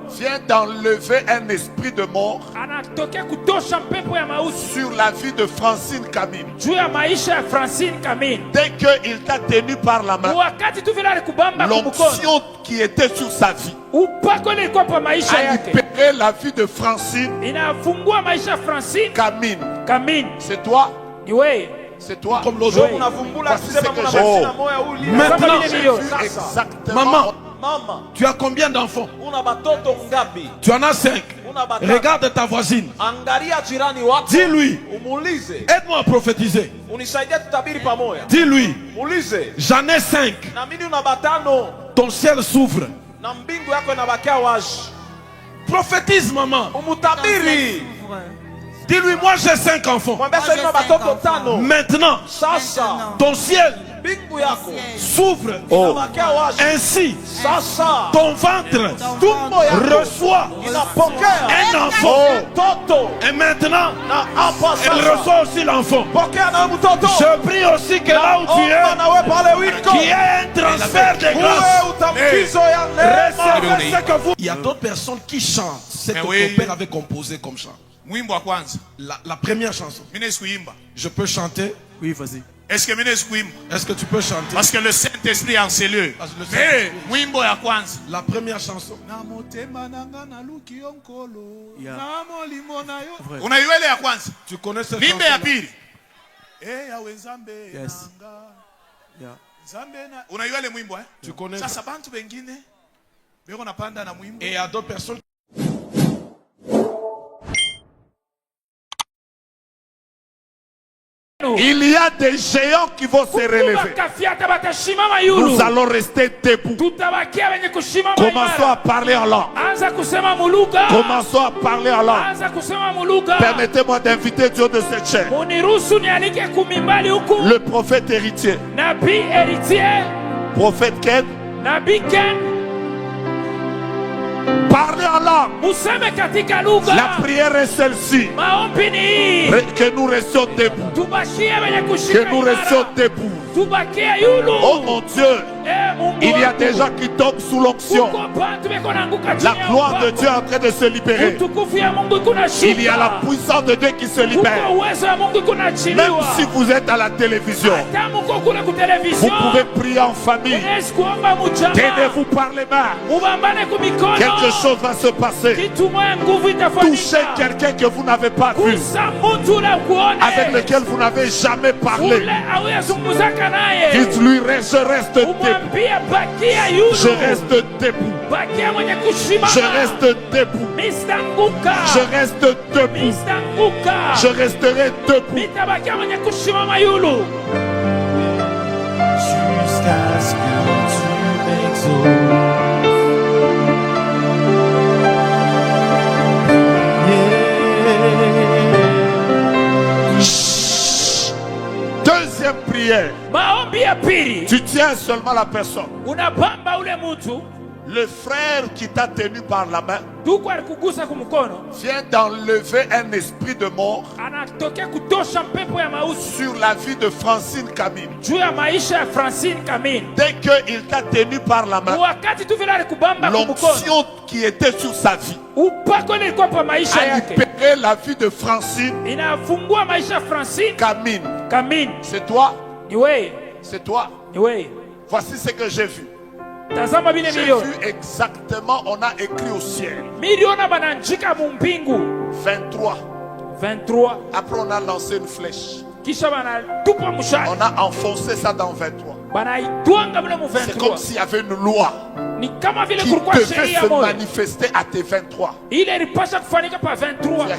vient d'enlever un esprit de mort sur la vie de Francine Camille. Dès qu'il t'a tenu par la main, l'onction qui était sur sa vie a libéré la vie de Francine Camille. C'est toi? C'est toi? Comme l'autre jour, maintenant, exactement. Maman, tu as combien d'enfants? Tu en as 5. Regarde ta voisine. Dis-lui, aide-moi à prophétiser. Dis-lui, j'en ai 5. Ton ciel s'ouvre. Prophétise, maman. Dis-lui, moi j'ai 5 enfants. Maintenant, ton ciel s'ouvre. Ainsi, ton ventre reçoit un enfant. Et maintenant, elle reçoit aussi l'enfant. Je prie aussi que là où tu es, qu'il y ait un transfert de grâce. Recevez ce que vous... Il y a d'autres personnes qui chantent ce que ton père avait composé comme chant. La première chanson. Je peux chanter? Oui, vas-y. Est-ce que tu peux chanter? Parce que le Saint-Esprit est en cellule. La première chanson. Tu connais cette chanson? Yes. Tu connais ça? Et il y a d'autres personnes. Il y a des géants qui vont se relever. Nous allons rester debout. Commençons à parler en langue. Commençons à parler en langue. Permettez-moi d'inviter Dieu de cette chaîne. Le prophète héritier. Prophète Ken. Parlez en langue. La prière est celle-ci. Que nous restions debout. Que nous restions debout. Oh mon Dieu, il y a des gens qui tombent sous l'onction. La gloire de Dieu est en train de se libérer. Il y a la puissance de Dieu qui se libère. Même si vous êtes à la télévision, vous pouvez prier en famille. Tenez-vous par les mains. Quelque chose va se passer. Touchez quelqu'un que vous n'avez pas vu, avec lequel vous n'avez jamais parlé. Dites-lui, je reste debout. Je reste debout. Je reste debout. Je reste debout. Je resterai debout. Jusqu'à ce que tu m'exauces. Deuxième prière. Tu tiens seulement la personne. Le frère qui t'a tenu par la main vient d'enlever un esprit de mort sur la vie de Francine Camille. Dès qu'il t'a tenu par la main, l'onction qui était sur sa vie a libéré la vie de Francine Camille. C'est toi? C'est toi? Voici ce que j'ai vu. J'ai vu exactement, on a écrit au ciel 23. Après on a lancé une flèche. On a enfoncé ça dans 23. C'est comme s'il y avait une loi qui devait se manifester à tes 23. Tu as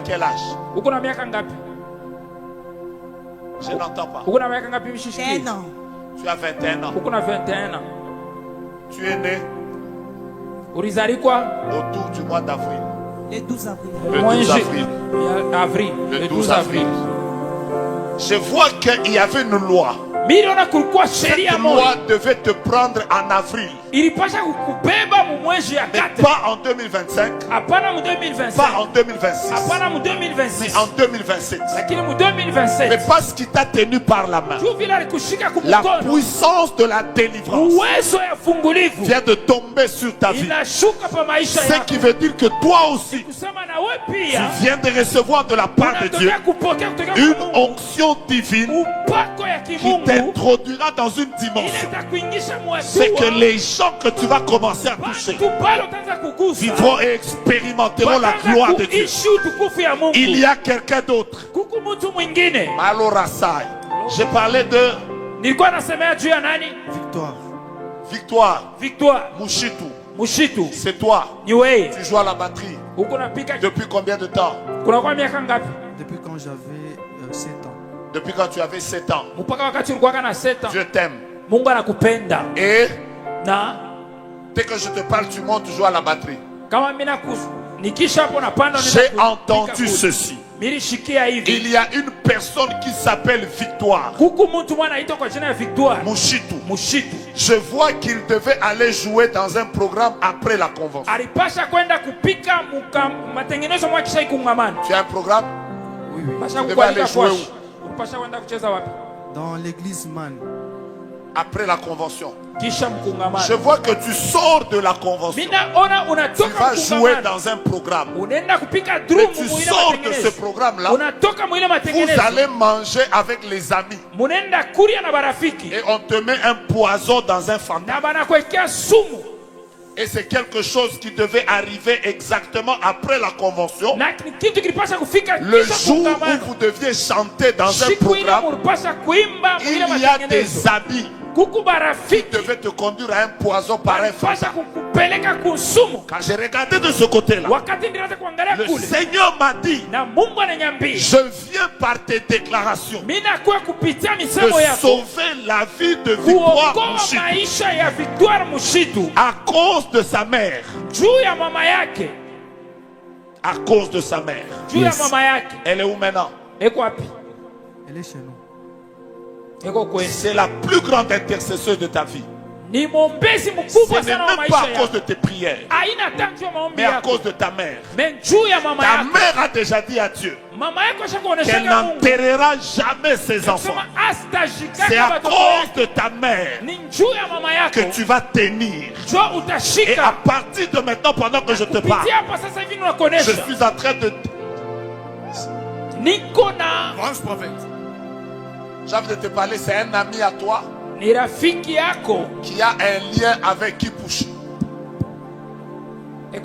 quel âge? Je n'entends pas. Tu as 21 ans. Tu es né autour du mois d'avril. Le 12 avril. Le 12 avril. Je vois qu'il y avait une loi. Cette loi devait te prendre en avril. Mais Pas en 2025. Apana mu 2025. Pas en 2026. Apana mu 2026. Mais en 2027. Lakini mu 2027. Mais parce qu'il t'a tenu par la main. Juu vile alikushika La kumukono. puissance de la délivrance Uwezo ya fungulivu. vient de tomber sur ta vie. Inashuka pa maisha Ce yako. qui veut dire que toi aussi, Kusema na wewe tu pia. viens de recevoir de la part de Dieu Unataka kupokea kutoka kwa une Mungu. onction divine Upako ya qui kimungu. t'introduira dans une dimension. Itakuingisha mwatua. C'est que les gens que tu vas commencer à toucher vivront et expérimenteront la gloire de Dieu. Il y a quelqu'un d'autre. Malorasai. J'ai parlé de Victoire. Mushitu. C'est toi. Tu joues à la batterie. Depuis combien de temps? Depuis quand j'avais 7 ans. Depuis quand tu avais 7 ans. Dieu t'aime. Et dès que je te parle, tu montes toujours à la batterie. J'ai entendu ceci. Il y a une personne qui s'appelle Victoire. Mushitu. Je vois qu'il devait aller jouer dans un programme après la convention. Tu as un programme? Oui. Tu devais aller jouer où? Dans l'église Man. Après la convention. Je vois que tu sors de la convention. Tu vas jouer dans un programme. Mais tu sors de ce programme-là. Vous allez manger avec les amis. Et on te met un poison dans un fantôme. Et c'est quelque chose qui devait arriver exactement après la convention. Le jour où vous deviez chanter dans un programme, il y a des habits qui devaient te conduire à un poison par un fantôme. Quand j'ai regardé de ce côté-là, le Seigneur m'a dit, je viens par tes déclarations de sauver la vie de Victoire Mushitu à cause de sa mère. À cause de sa mère. Yes. Elle est où maintenant? Elle est chez nous. C'est la plus grande intercesseuse de ta vie. Ce n'est même pas à cause de tes prières, mais à cause de ta mère. Ta mère a déjà dit à Dieu qu'elle n'enterrera jamais ses enfants. C'est à cause de ta mère que tu vas tenir. Et à partir de maintenant, pendant que je te parle, je suis en train de... Grand prophète. J'ai envie de te parler, c'est un ami à toi qui a un lien avec Kipushi. J'ai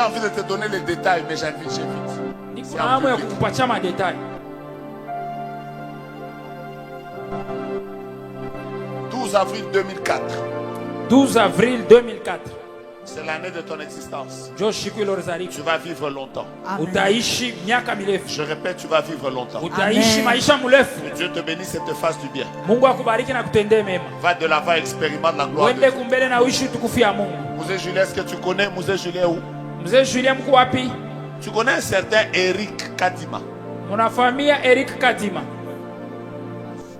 envie de te donner les détails, mais j'invite. C'est en public. 12 avril 2004. 12 avril 2004. C'est l'année de ton existence. Tu Tu vas vivre longtemps. Je répète, tu vas vivre longtemps. Que Dieu te bénisse et te fasse du bien. Va de l'avant, expérimente la gloire de Dieu. Mouzé Julien, est-ce que tu connais Mouzé Julien où? Tu connais un certain Eric Kadima.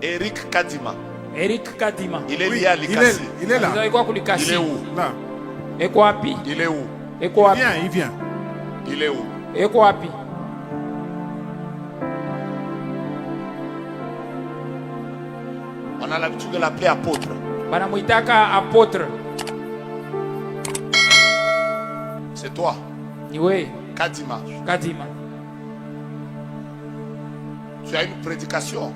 Eric Kadima. Il est lié à Likasi. Il est là. Il est où? Là. Il est où? Il vient. Il est où? On a l'habitude de l'appeler apôtre. C'est toi, Kadima. Tu as une prédication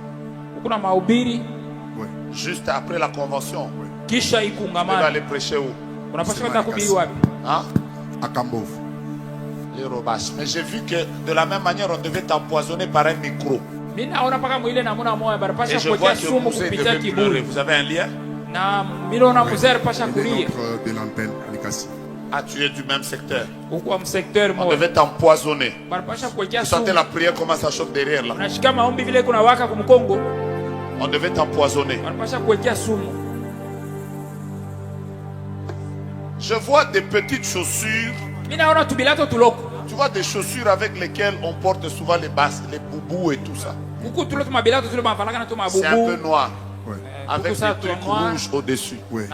juste après la convention. Tu vas aller prêcher où? Hein? À Kambov. Les Robas. Mais j'ai vu que de la même manière, on devait t'empoisonner par un micro. Et je vois que vous devez pleurer. Vous avez un lien? De l'antenne, Likasi. Ah, tu es du même secteur. On devait t'empoisonner. Vous sentez la prière comment ça chauffe derrière là. On devait t'empoisonner. Je vois des petites chaussures. Tu vois des chaussures avec lesquelles on porte souvent les basses, les boubous et tout ça. C'est un peu noir. Ouais. Avec des trucs rouges au-dessus. Ouais.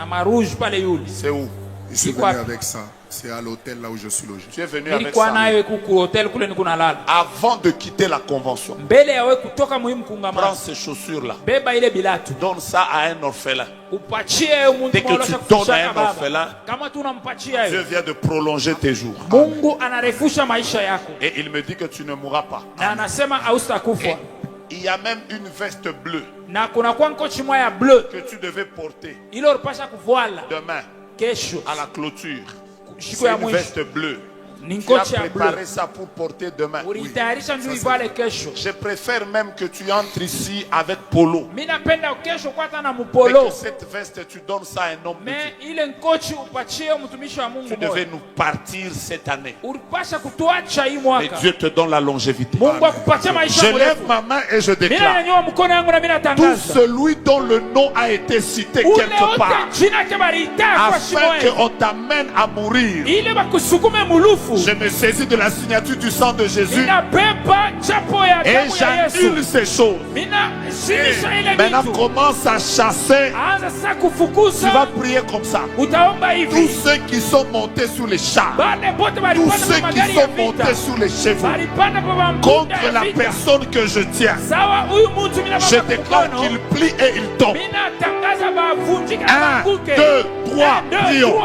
C'est où? Je suis venu avec ça. C'est à l'hôtel là où je suis logé. Tu es venu avec ça. Avant de quitter la convention, prends ces chaussures-là. Donne ça à un orphelin. Dès que tu donnes à un orphelin, Dieu vient de prolonger tes jours. Et il me dit que tu ne mourras pas. Et il y a même une veste bleue que tu devais porter demain à la clôture. C'est une veste bleue. Tu as préparé ça pour porter demain. Oui. Je préfère même que tu entres ici avec polo. Et que cette veste, tu donnes ça à un homme de Dieu. Tu devais nous partir cette année. Et Dieu te donne la longévité. Je lève ma main et je déclare: tout celui dont le nom a été cité quelque part, afin qu'on t'amène à mourir, je me saisis de la signature du sang de Jésus et j'annule ces choses. Maintenant commence à chasser. Tu vas prier comme ça. Tous ceux qui sont montés sous les chars, tous ceux qui sont montés sous les chevaux contre la personne que je tiens, je déclare qu'il plie et il tombe. 1, 2, 3, prions.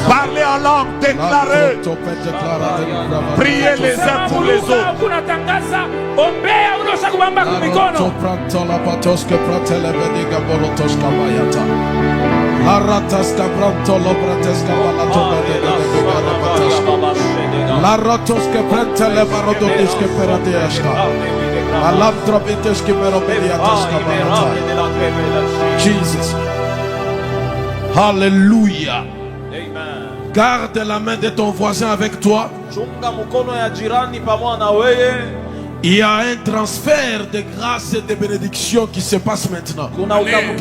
Parlez en langue, déclarez. Priez les uns pour les autres. Jesus. Alléluia. Garde la main de ton voisin avec toi. Il y a un transfert de grâce et de bénédiction qui se passe maintenant. Amen.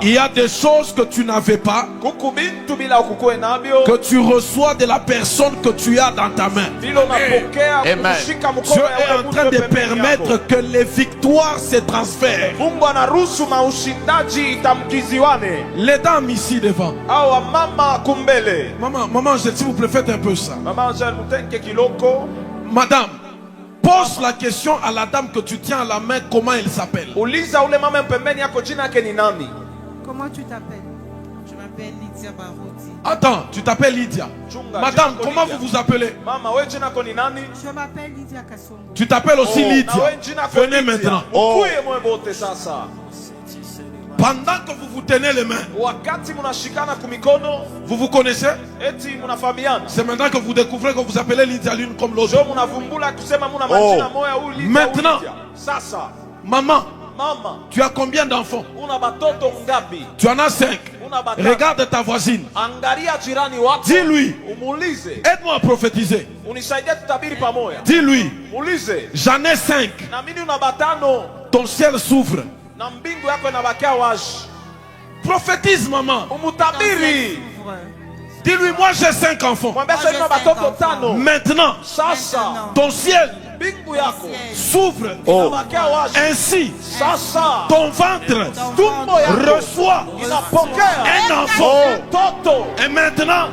Il y a des choses que tu n'avais pas, que tu reçois de la personne que tu as dans ta main. Amen. Dieu est en train de permettre que les victoires se transfèrent. Les dames ici devant. Maman, s'il vous plaît, faites un peu ça. Madame, pose la question à la dame que tu tiens à la main, comment elle s'appelle. Comment tu t'appelles? Je m'appelle Lydia Barodi. Attends, tu t'appelles Lydia. Madame, comment vous vous appelez? Je m'appelle Lydia Kassongo. Tu t'appelles aussi Lydia. Venez maintenant. Oh. Pendant que vous vous tenez les mains, vous vous connaissez? C'est maintenant que vous découvrez que vous appelez Lydia l'une comme l'autre. Oh. Maintenant, maman, tu as combien d'enfants? Tu en as 5. Regarde ta voisine. Dis-lui, aide-moi à prophétiser. Dis-lui, j'en ai 5. Ton ciel s'ouvre. Prophétise, maman. Dis-lui, moi j'ai 5 enfants. Maintenant, ton ciel s'ouvre. Oh. Ainsi, ton ventre reçoit un enfant. Et maintenant,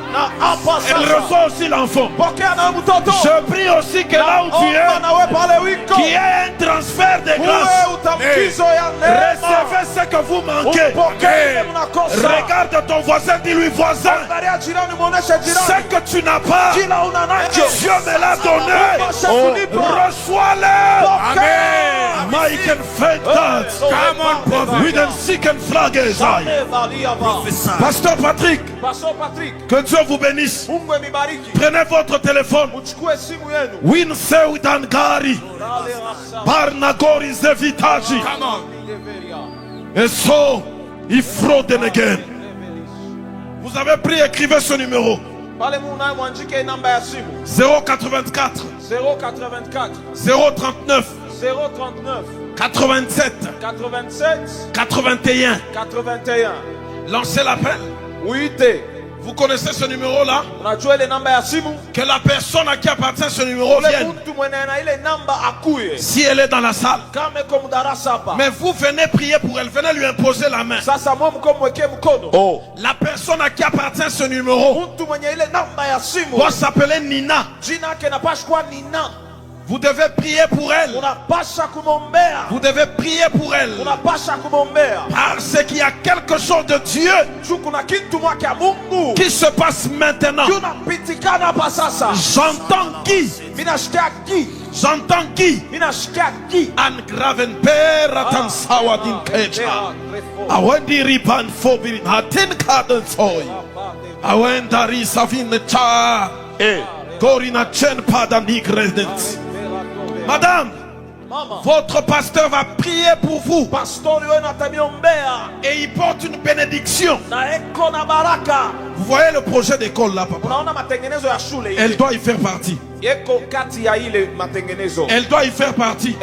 elle reçoit aussi l'enfant. Je prie aussi que là où tu es, qu'il y ait un transfert de grâce. Recevez ce que vous manquez. Regarde ton voisin, dis-lui, voisin, ce que tu n'as pas, Dieu me l'a donné. Reçois-le. Amen. Michael Fentat. We don't seek and flag his eye. Pasteur Patrick. Que Dieu vous bénisse. Prenez votre téléphone. Winseu Dangari. Barnagori Zevitaji. Et so, il fraude again. Vous avez pris, écrivez ce numéro. 084 039 87. 87. 81. 81. Lancez l'appel. Oui. Vous connaissez ce numéro-là? Unajua ile namba ya simu? Que la personne à qui appartient ce numéro vienne. Mtu mwenye na ile namba akuye. Si elle est dans la salle. Kama iko mdarasa hapa. Mais vous venez prier pour elle. Venez lui imposer la main. Sasa mwa mkomwekee mkono. Oh. La personne à qui appartient ce numéro mtu mwenye ile namba ya simu doit s'appeler Nina. Jina yake inapaswa Nina. Vous devez prier pour elle. Unapasha kumwombea. Vous devez prier pour elle. Unapasha kumwombea. Parce qu'il y a quelque chose de Dieu kuna kitu mwake Mungu qui se passe maintenant. Kunapitikana hapa sasa. J'entends qui? Minasikia qui? J'entends qui? Minasikia qui? An graven pera tan sawadin kecha. Awendi ripan fobiri hatin kaden soy. Awendari savin cha. Gorina chen pada nigredent. Madame, votre pasteur va prier pour vous. Et il porte une bénédiction. Vous voyez le projet d'école là, papa. Elle doit y faire partie. Elle doit y faire partie.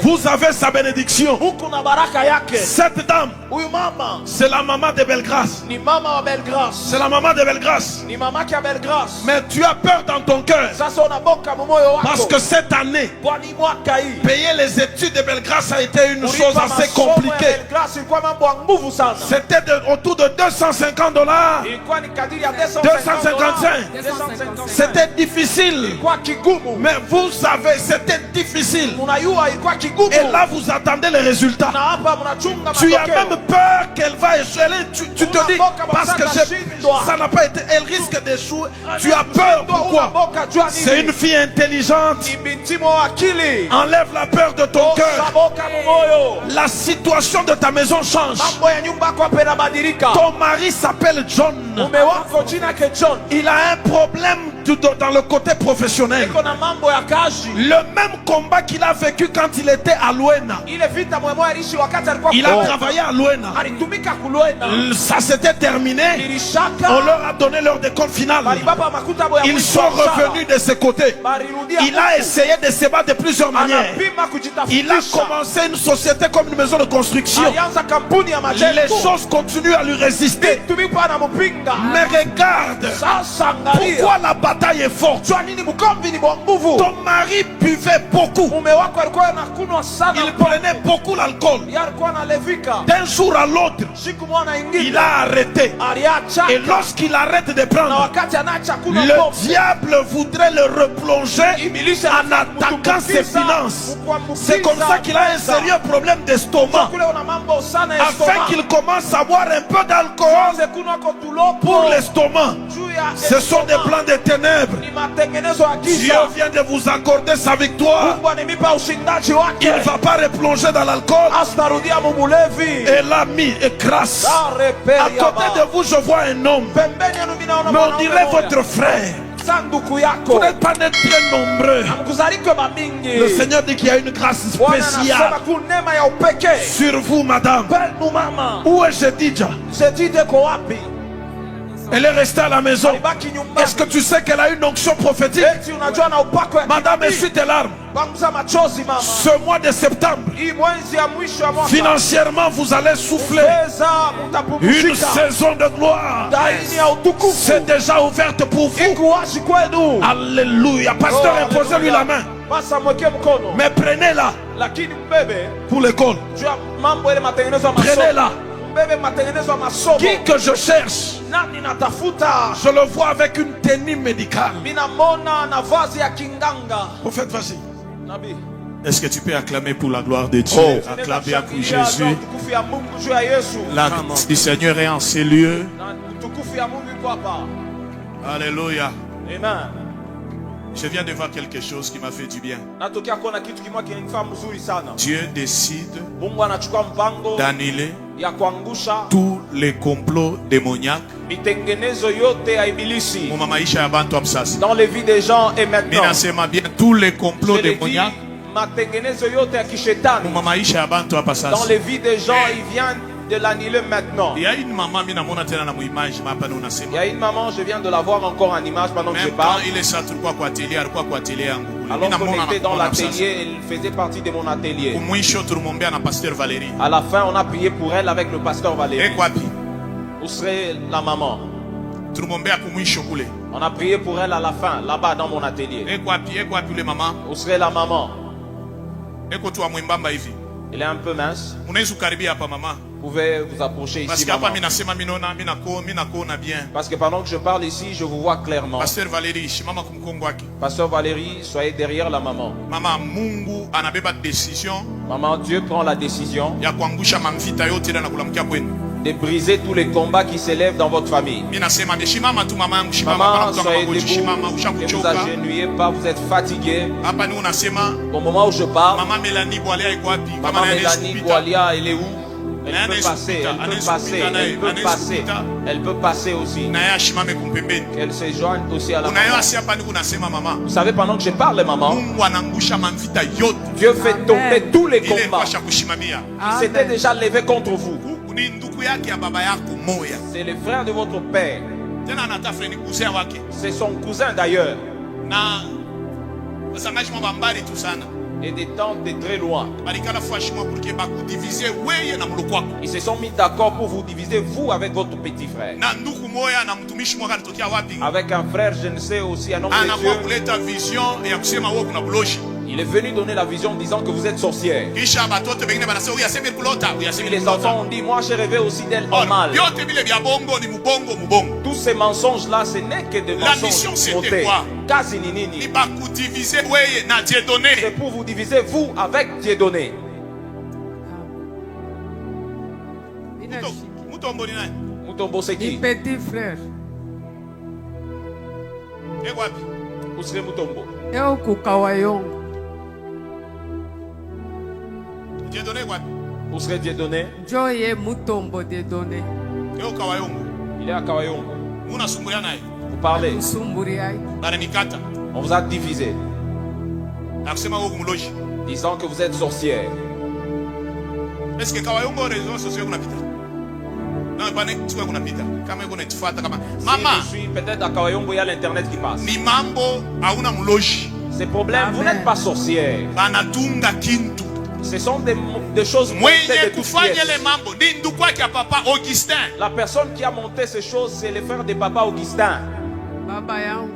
Vous avez sa bénédiction. Cette dame, c'est la maman de Bellegrâce. C'est la maman de Bellegrâce. Mais tu as peur dans ton cœur. Parce que cette année, payer les études de Bellegrâce a été une chose assez compliquée. C'était autour de $250. 255. C'était difficile. Mais vous savez, c'était difficile. Et là, vous attendez les résultats. Tu as même peur qu'elle va échouer. Tu te dis, parce que ça n'a pas été, elle risque d'échouer. Tu as peur. Pourquoi? C'est une fille intelligente. Enlève la peur de ton cœur. La situation de ta maison change. Ton mari s'appelle John. Il a un problème dans le côté professionnel. Le même combat qu'il a vécu quand il était à Luena. Il a travaillé à Luena. Ça s'était terminé. On leur a donné leur décompte final. Ils sont revenus de ses côtés. Il a essayé de se battre de plusieurs manières. Il a commencé une société comme une maison de construction. Les choses continuent à lui résister. Mais regarde, pourquoi la bataille est forte. Ton mari buvait beaucoup. Il prenait beaucoup l'alcool. D'un jour à l'autre, il a arrêté. Et lorsqu'il arrête de prendre, le diable voudrait le replonger en attaquant ses finances. C'est comme ça qu'il a un sérieux problème d'estomac. Afin qu'il commence à boire un peu d'alcool pour l'estomac. Ce sont des plans de ténèbres. Dieu vient de vous accorder sa victoire. Il ne va pas replonger dans l'alcool. Et l'a mis et crasse. À côté de vous, je vois un homme. Mais on dirait votre frère. Vous n'êtes pas très nombreux. Le Seigneur dit qu'il y a une grâce spéciale sur vous, madame. Où est Jedidja? Elle est restée à la maison. Est-ce que tu sais qu'elle a une onction prophétique? Madame, essuie tes larmes. Ce mois de septembre, financièrement, vous allez souffler une saison de gloire. C'est déjà ouverte pour vous. Alléluia. Pasteur, imposez-lui la main. Mais prenez-la pour l'école. Prenez-la. Qui que je cherche, je le vois avec une tenue médicale. Prophète, vas-y. Est-ce que tu peux acclamer pour la gloire de Dieu? Acclamer pour Jésus. La grâce du Seigneur est en ces lieux. Alléluia. Amen. Je viens de voir quelque chose qui m'a fait du bien. Dieu décide d'annuler tous les complots démoniaques dans les vies des gens et maintenant. Tous les complots démoniaques dans les vies des gens, il vient de l'annuler maintenant. Il y a une maman, je viens de la voir encore en image pendant que je parle. Quand il est sorti, Alors qu'on était dans l'atelier, elle faisait partie de mon atelier. À la fin, on a prié pour elle avec le pasteur Valérie. Où serait la maman? On a prié pour elle à la fin, là-bas dans mon atelier. Où serait la maman? Elle est un peu mince. Vous pouvez vous approcher ici, maman. Parce que pendant que je parle ici, je vous vois clairement. Pasteur Valérie, soyez derrière la maman. Maman, Dieu prend la décision de briser tous les combats qui s'élèvent dans votre famille. Maman, soyez debout, ne vous agenouillez pas, vous êtes fatigué. Au moment où je parle, maman Mélanie Boalia, elle est où? Elle peut passer, elle peut passer, elle peut passer, elle peut passer aussi. Qu'elle se joigne aussi à la maman. Vous savez, pendant que je parle, maman, Dieu fait tomber tous les combats qui s'étaient déjà levés contre vous. C'est le frère de votre père. C'est son cousin d'ailleurs. Et des tantes de très loin. Ils se sont mis d'accord pour vous diviser, vous avec votre petit frère. Avec un frère, je ne sais aussi, un homme de Dieu. Il est venu donner la vision disant que vous êtes sorcière. Et les enfants ont dit, moi j'ai rêvé aussi d'elle en mal. Tous ces mensonges-là, ce n'est que des mensonges montés. C'est pour vous diviser, vous, avec Dieudonné. Mutombo, c'est qui? Petit frère. Où serait Mutombo? Où serait Dieudonné? Joye Mutombo Dieudonné. Il est à Kawayongo. Vous parlez. On vous a divisé. Disant que vous êtes sorcière. Est-ce que Kawayongo réseau social qu'on a pita? Non, pas ne tu qu'on a pita. Maman, je suis peut-être à Kawayongo, il y a l'internet qui passe. Ni mambo auna muloji. Ces problèmes, vous n'êtes pas sorcière. Banatunga kintu. Ce sont des choses montées de toutes pièces. La personne qui a monté ces choses, c'est le frère de papa Augustin. Baba yangu.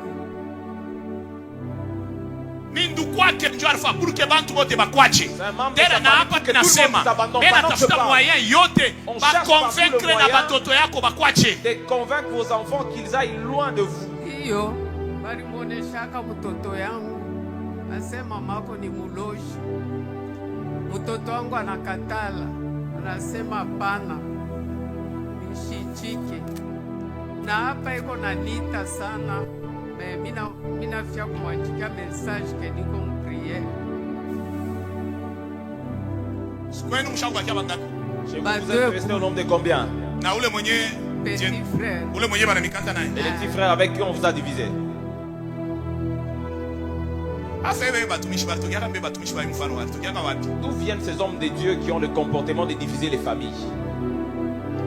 Tena na hapa tunasema tena tafuta moyen yote ba convaincre na batoto yako bakwache. De convaincre vos enfants qu'ils aillent loin de vous. Hiyo balimoneshaka mtoto yangu. Nasema mako ni muloji. Mtoto wangu anakatala. Anasema hapana. Nishichike. Na hapa iko na nita sana. Mina fia kumwandikia message que niko mpriere. Kwenu mshabakia bangapi? Chez vous, vous êtes resté au nombre de combien? Na ule mwenye petit frère. Ule mwenye banamikata naye. Et les petits frères avec qui on vous a divisé. D'où viennent ces hommes de Dieu qui ont le comportement de diviser les familles?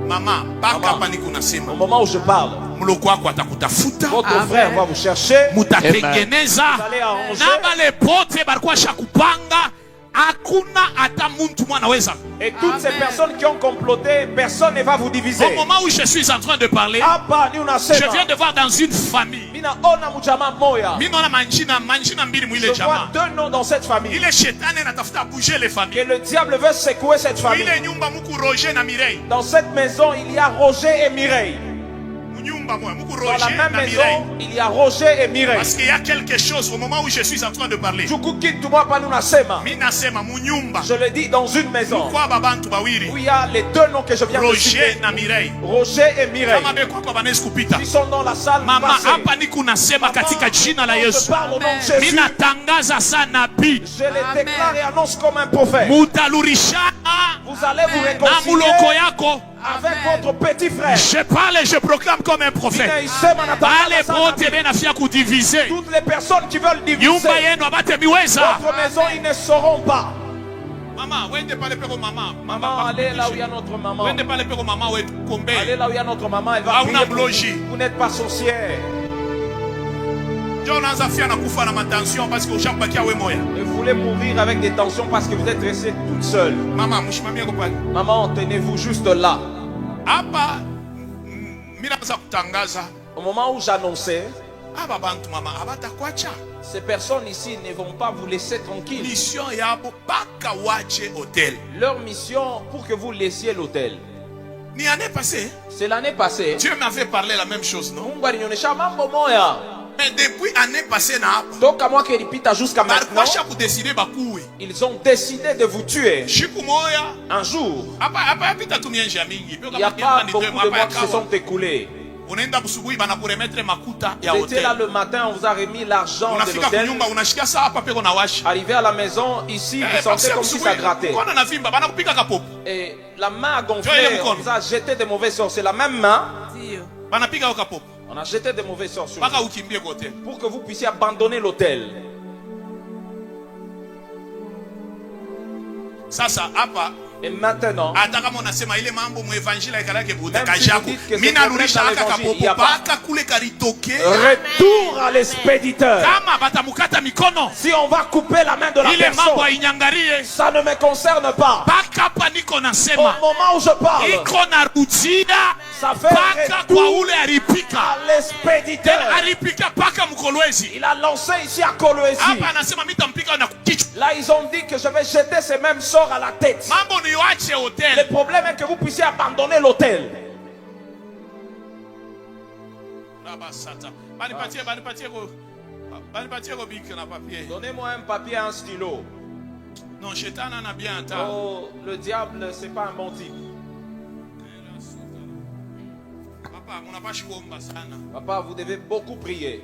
Maman, au moment où je parle, votre frère va vous chercher. Vous allez arranger. Et toutes ces personnes qui ont comploté, personne ne va vous diviser. Au moment où je suis en train de parler, je viens de voir dans une famille. Je vois deux noms dans cette famille. Que le diable veut secouer cette famille. Dans cette maison, il y a Roger et Mireille. Dans la même maison, il y a Roger et Mireille. Parce qu'il y a quelque chose au moment où je suis en train de parler. Je le dis dans une maison où il y a les deux noms que je viens de citer. Roger et Mireille. Ils sont dans la salle. Je parle au nom de Jésus. Je les déclare et annonce comme un prophète. Vous allez vous réconcilier avec votre petit frère. Je parle et je proclame comme un prophète. Toutes les personnes qui veulent diviser votre maison, ils ne sauront pas. Maman, allez là où il y a notre maman. Allez là où il y a notre maman, elle va prier pour vous. Vous n'êtes pas sorcière. Et vous voulez mourir avec des tensions parce que vous êtes restée toute seule. Maman, tenez-vous juste là. Au moment où j'annonçais, ces personnes ici ne vont pas vous laisser tranquille. Leur mission pour que vous laissiez l'hôtel. C'est l'année passée. Dieu m'avait parlé la même chose, non? Mais depuis l'année passée, jusqu'à maintenant, ils ont décidé de vous tuer. Un jour, il n'y a pas beaucoup de mois qui se sont écoulés. Vous étiez là le matin, on vous a remis l'argent de l'hôtel. Arrivé à la maison, ici, vous sentez comme si ça grattait. Et la main a gonflé, on vous a jeté des mauvais sorts. C'est la même main. On a jeté des mauvais sorts sur vous pour que vous puissiez abandonner l'hôtel. Et maintenant, même si vous dites que c'est retour à l'expéditeur. Si on va couper la main de la personne, ça ne me concerne pas. Au moment où je parle, ça fait retour à l'expéditeur. Il a lancé ici à Kolwezi. Là, ils ont dit que je vais jeter ces mêmes sorts à la tête. Le problème est que vous puissiez abandonner l'hôtel. Donnez-moi un papier et un stylo. Non, oh, le diable, c'est pas un bon type. Papa, vous devez beaucoup prier.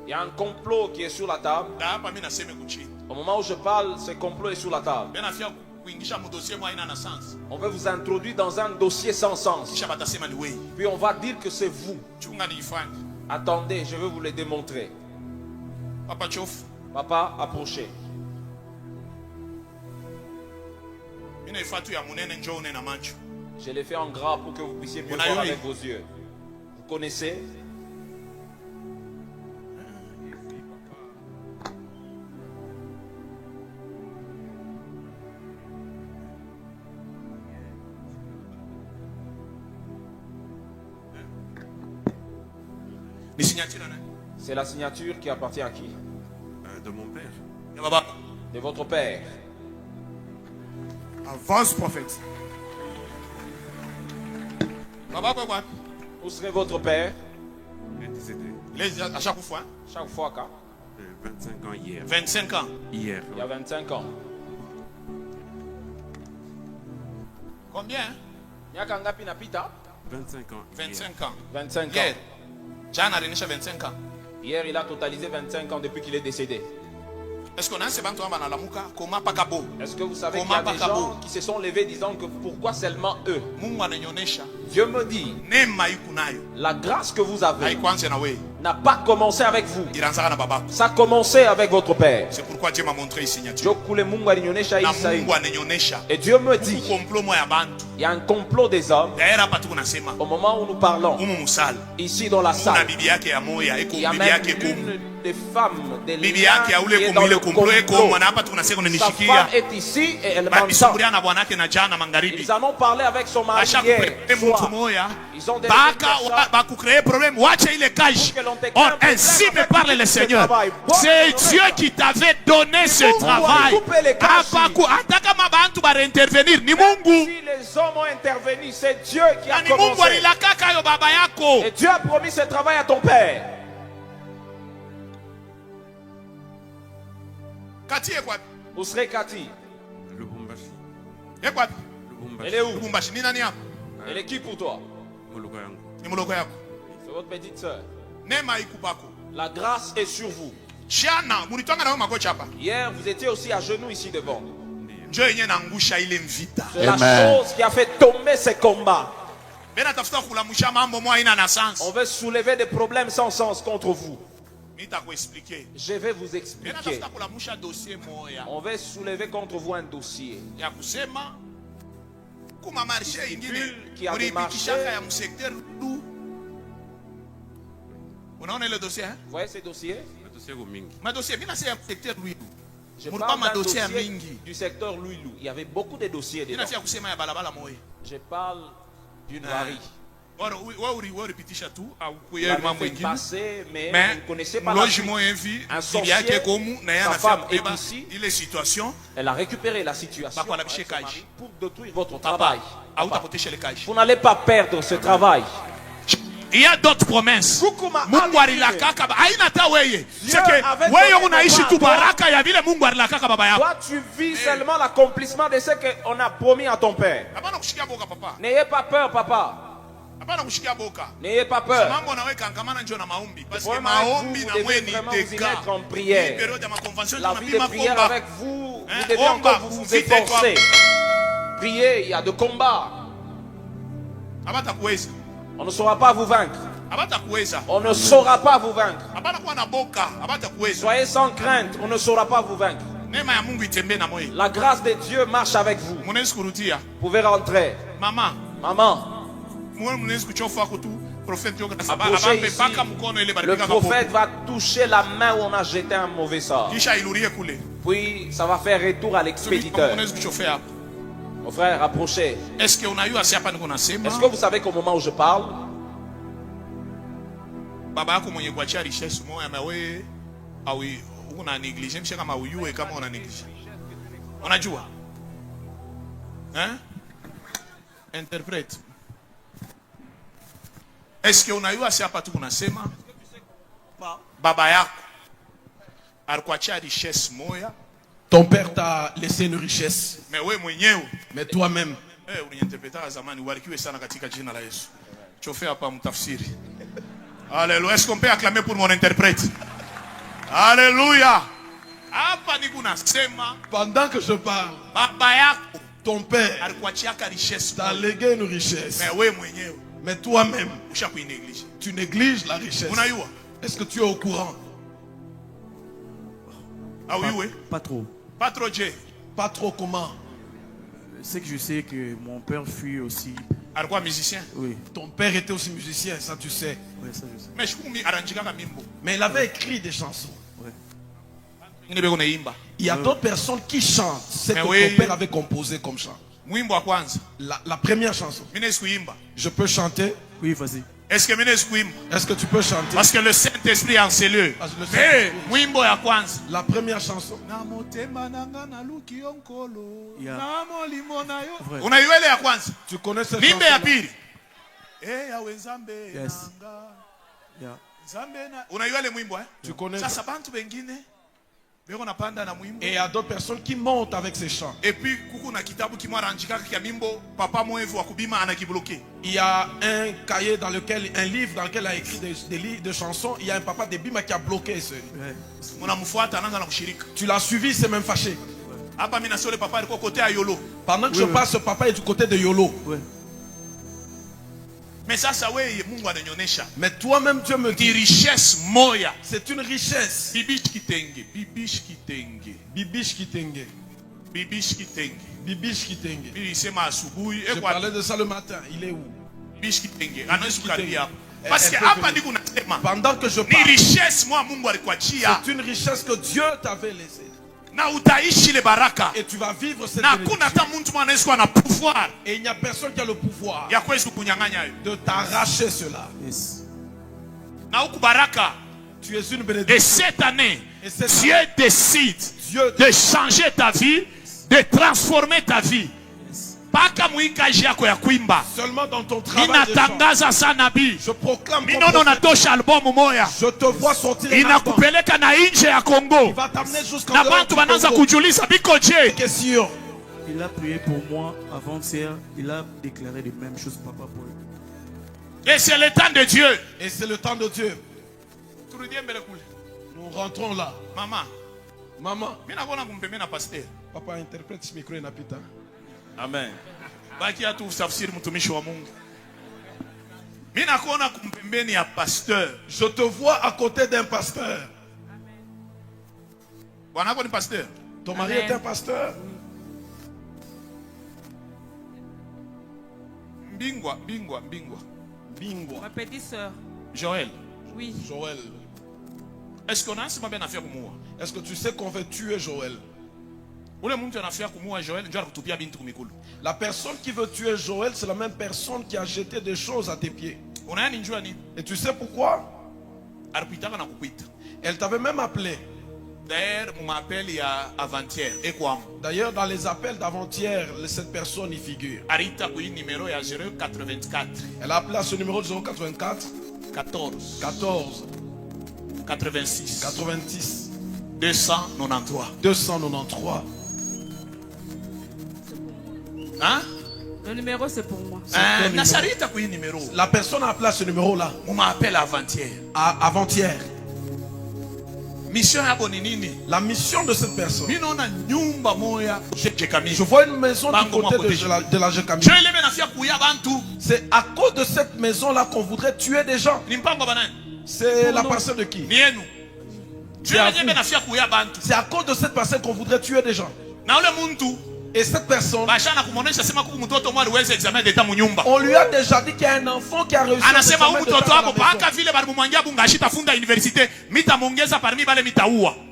Il y a un complot qui est sur la table. Au moment où je parle, ce complot est sur la table. On veut vous introduire dans un dossier sans sens. Puis on va dire que c'est vous. Attendez, je vais vous le démontrer. Papa, approchez. Je l'ai fait en gras pour que vous puissiez mieux voir avec vos yeux. Vous connaissez? C'est la signature qui appartient à qui? De mon père. De votre père. Avance, prophète. Où serait votre père? À chaque fois. Chaque fois quand? 25 ans hier. 25 ans. Hier. Il y a 25 ans. Combien? Il y a Kangapi Napita? 25 ans. 25 ans. 25 ans. Hier. Jean a 25 ans. Hier, il a totalisé 25 ans depuis qu'il est décédé. Est-ce qu'on a Est-ce que vous savez qu'il y a des gens qui se sont levés disant que pourquoi seulement eux? Dieu me dit, la grâce que vous avez n'a pas commencé avec vous. Ça a commencé avec votre père. C'est pourquoi Dieu m'a montré ici. Et Dieu me dit, il y a un complot des hommes. Au moment où nous parlons, ici dans la salle, il y a même l'une des femmes, des liens qui est dans le complot. Sa femme est ici et elle m'entend. Ils en ont parlé avec son mari hier soir. Ils ont créer problème. Or, ainsi me parle le Seigneur. C'est Dieu qui t'avait donné ce travail. Si les hommes ont intervenu, c'est Dieu qui a commencé. Et Dieu a promis ce travail à ton père. Où serait Cathy? Elle est où? Elle est qui pour toi? C'est votre petite soeur. La grâce est sur vous. Hier, vous étiez aussi à genoux ici devant. C'est la chose qui a fait tomber ces combats. On veut soulever des problèmes sans sens contre vous. Je vais vous expliquer. On va soulever contre vous un dossier qui a démarché Vous voyez ces dossiers? Je parle d'un dossier du secteur Louilou. Il y avait beaucoup de dossiers dedans. Je parle d'une varie. La main est passée, mais vous ne connaissez pas la suite. Un sorcier, sa femme est ici. Elle a récupéré la situation pour détruire votre travail. Vous n'allez pas perdre ce travail. Il y a d'autres promesses. Mungu alilakaka haina ta weye. C'est que wewe unaishi tu baraka ya vile Mungu alilakaka baba yako. Toi tu vis seulement l'accomplissement de ce qu'on a promis à ton père. N'ayez pas peur papa. N'ayez pas peur. Vous devez mettre en prière. La vie de prière avec vous, vous devez encore vous efforcer. Priez, il y a de combats. On ne saura pas vous vaincre. On ne saura pas vous vaincre. Soyez sans crainte, on ne saura pas vous vaincre. La grâce de Dieu marche avec vous. Vous pouvez rentrer. Maman. Approchez ici. Le prophète va toucher la main où on a jeté un mauvais sort. Puis ça va faire retour à l'expéditeur. Mon frère, approchez. Est-ce que vous savez qu'au moment où je parle, interprète. Est-ce que unajua si hapa tuko nasema baba yako alikuachia richesse moya? Ton père t'a laissé une richesse. Mais wewe mwenyewe, mais toi-même. Uliinterpreta zamani, ubarikiwe sana katika jina la Yesu. Chofea hapa mtafsiri. Alléluia. Est-ce qu'on peut acclamer pour mon interprète? Alléluia. Hapa niko nasema pendant que je parle, baba yako, ton père alikuachia richesse, t'a légué une richesse. Mais wewe mwenyewe, mais toi-même, tu négliges la richesse. Est-ce que tu es au courant? Ah oui, oui. Pas trop. Pas trop, Dieu. Pas trop comment? C'est que je sais que mon père fut aussi. Alors musicien? Oui. Ton père était aussi musicien, ça tu sais. Oui, ça je sais. Mais il avait écrit des chansons. Oui. Il y a d'autres personnes qui chantent ce que ton père avait composé comme chant. La première chanson. Je peux chanter? Oui, vas-y. Est-ce que tu peux chanter? Parce que le Saint-Esprit est en cellule. La première chanson. Tu connais cette chanson? Yes. Yeah. Tu connais ça? Et il y a d'autres personnes qui montent avec ces chants. Et puis, il y a un cahier dans lequel, un livre dans lequel il a écrit des chansons. Il y a un papa de Bima qui a bloqué ce livre. Tu l'as suivi, c'est même fâché. Pendant que je passe, ce papa est du côté de Yolo. Ouais. Mais ça, mais toi-même, Dieu me dit richesse moya. C'est une richesse. Bibish kitenge. Bibish kitenge. Bibish kitenge. Je parlais de ça le matin. Il est où? Parce que pendant que je parle, c'est une richesse que Dieu t'avait laissée. Et tu vas vivre cette bénédiction. Et il n'y a personne qui a le pouvoir de t'arracher cela. Yes. Tu es une bénédiction. Et cette année, Dieu décide de changer ta vie, de transformer ta vie. Seulement dans ton travail de chant, je proclame je te vois sortir un album. Il va t'amener jusqu'en dehors du Congo. Question. Il a prié pour moi avant-hier. Il a déclaré les mêmes choses, papa, pour lui. Et c'est le temps de Dieu. Et c'est le temps de Dieu. Nous rentrons là. Maman. Papa interprète ce micro et napita. Amen. Bakia tu tafsiri mtumishi wa Mungu. Mimi nakuona kumpembeni ya pasteur. Je te vois à côté d'un pasteur. Bwana wako ni pasteur? Ton mari est un pasteur. Bingwa. Ma petite sœur. Joël. Oui. Joël. Est-ce qu'on a un bien affaire pour moi? Est-ce que tu sais qu'on veut tuer Joël? La personne qui veut tuer Joël, c'est la même personne qui a jeté des choses à tes pieds. Et tu sais pourquoi? Elle t'avait même appelé. D'ailleurs, on m'appelle il y a avant-hier. Et quoi? D'ailleurs, dans les appels d'avant-hier, cette personne y figure. Arita oui numéro 084. Elle a appelé à ce numéro 084 14 86 293. 293. Hein? Le numéro c'est pour moi. La personne a appelé à ce numéro-là. On m'appelle avant-hier. Avant-hier. Mission la mission de cette personne. Je vois une maison du côté de la Jekami. C'est à cause de cette maison-là qu'on voudrait tuer des gens. C'est la parcelle de qui? C'est à cause de cette parcelle qu'on voudrait tuer des gens. Et cette personne, on lui a déjà dit qu'il y a un enfant qui a réussi à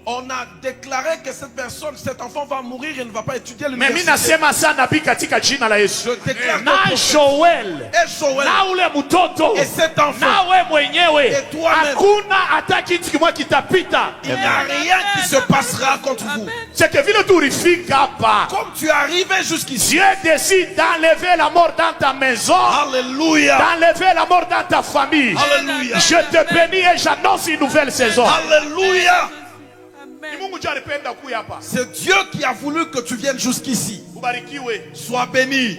on a déclaré que cette personne, cet enfant va mourir et ne va pas étudier l'université. Je déclare que Joël et cet enfant et toi-même, il n'y a rien qui se passera contre vous. Comme tu es arrivé jusqu'ici, Dieu décide d'enlever la mort dans ta maison. Alléluia. D'enlever la mort dans ta famille. Alléluia. Je te bénis et j'annonce une nouvelle saison. Alléluia. C'est Dieu qui a voulu que tu viennes jusqu'ici. Sois béni.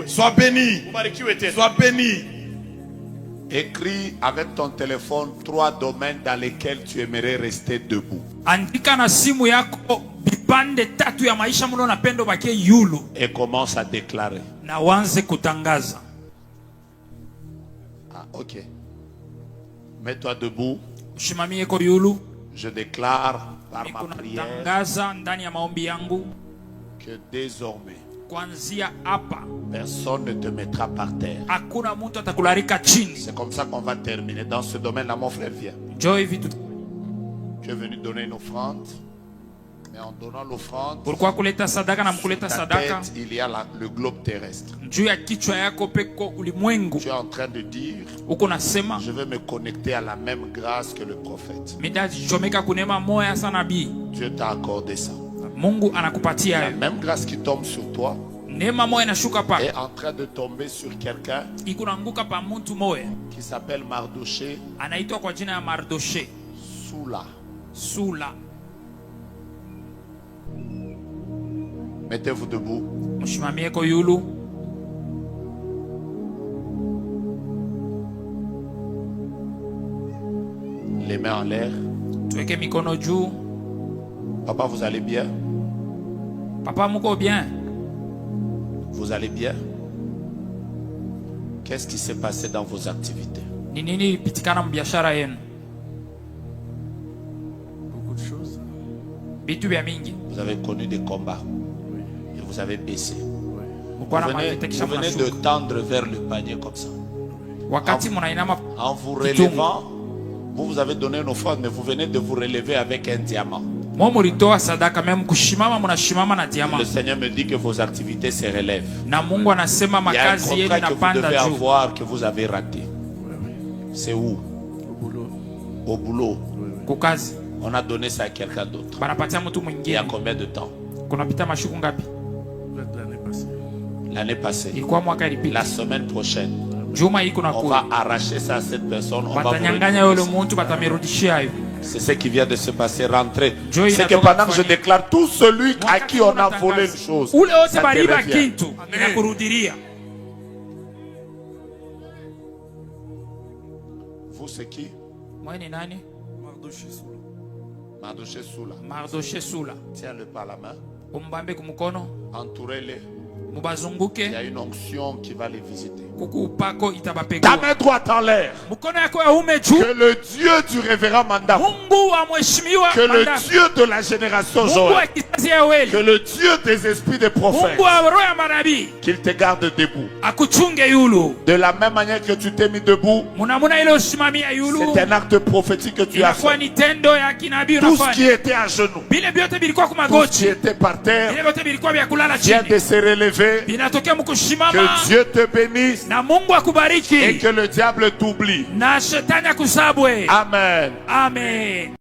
Sois béni. Sois béni. Écris avec ton téléphone 3 domaines dans lesquels tu aimerais rester debout. Et commence à déclarer. Ah, ok. Mets-toi debout. Je déclare par ma prière que désormais personne ne te mettra par terre. C'est comme ça qu'on va terminer. Dans ce domaine-là, mon frère, viens. Tu es venu donner une offrande. Mais en donnant l'offrande, sur ta tête, il y a le globe terrestre. Tu es en train de dire, je vais me connecter à la même grâce que le prophète. Dieu t'a accordé ça. La même grâce qui tombe sur toi est en train de tomber sur quelqu'un qui s'appelle Mardoché Soula. Mettez-vous debout. Les mains en l'air. Papa, vous allez bien? Papa, muko bien? Vous allez bien? Qu'est-ce qui s'est passé dans vos activités? Beaucoup de choses. Vous avez connu des combats. Et vous avez baissé. Vous venez de tendre vers le panier comme ça. En vous relevant, vous avez donné une offrande, mais vous venez de vous relever avec un diamant. Le Seigneur me dit que vos activités se relèvent. Il y a un contrat que vous devez avoir que vous avez raté. C'est où? Au boulot. On a donné ça à quelqu'un d'autre. Il y a combien de temps? L'année passée. La semaine prochaine. On va arracher ça à cette personne. On va c'est ce qui vient de se passer. Rentrez. C'est que pendant que je déclare tout celui à qui on a volé une chose, ça te revient. Vous c'est qui? Mardoché Soula. Tiens-le par la main. Entourez-le. Il y a une onction qui va les visiter. Ta main droite en l'air. Que le Dieu du révérend Mandam, que le Dieu de la génération Joël, que le Dieu des esprits des prophètes, qu'il te garde debout. De la même manière que tu t'es mis debout, c'est un acte prophétique que tu as fait. Tout ce qui était à genoux, tout ce qui était par terre, vient de se relever. Que Dieu te bénisse et que le diable t'oublie. Amen. Amen.